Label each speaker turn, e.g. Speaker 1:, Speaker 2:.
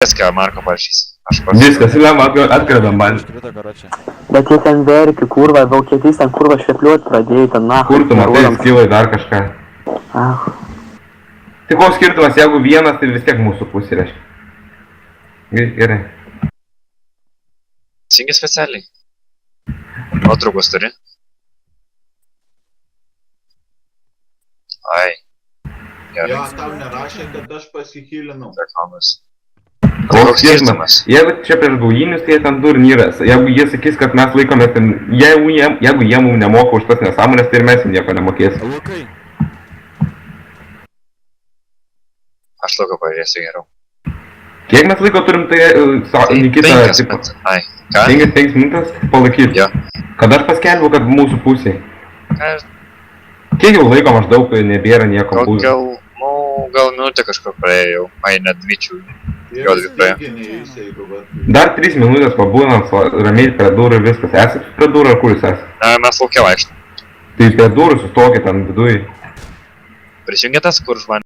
Speaker 1: Viską Marko parašys.
Speaker 2: Viskas, Lema atkredam man.
Speaker 3: Bet jie ten verki, kurva, Vokietys ten kurva švepliuot pradėjai, ten na.
Speaker 2: Kur tu matai skilai dar kažką?
Speaker 3: Ah.
Speaker 2: Tai koks skirtumas, jeigu vienas, tai vis tiek mūsų pusė reiškia. Gerai.
Speaker 1: Singi specialiai. Nuotraukos turi? Ai. Gerai.
Speaker 4: Jo, tau nerašė, kad aš pasihilinau.
Speaker 1: Reklamas.
Speaker 2: Koks skirtumas? Jeigu čia prieš gaujinius, tai ten turnyras. Jeigu jie sakys, kad mes laikomės ten, jeigu jie mums nemoka už tas nesąmonės, tai ir mes jums nieko nemokėsim.
Speaker 5: Lukai.
Speaker 1: Aš lauko pažiūrėsiu geriau.
Speaker 2: Kiek mes laiko turim, tai Nikita...
Speaker 1: 5 minutės. Ai. Ką?
Speaker 2: 5 minutės palaikyti.
Speaker 1: Jo.
Speaker 2: Kad aš paskelbiau, kad mūsų pusė.
Speaker 1: Ką?
Speaker 2: Kiek jau laiko maždaug nebėra nieko būdų?
Speaker 1: Gal minutė kažkur praėjau. Ai, net 2. Gal 2 praėjo.
Speaker 2: Dar 3 minutės pabūnant, ramiai prie durų ir viskas. Esat prie durų ar kur jūs esat?
Speaker 1: Mes laukia vaikštam.
Speaker 2: Tai prie durų sustokit ant viduje.
Speaker 1: Prisijungė tas, kur žmonės.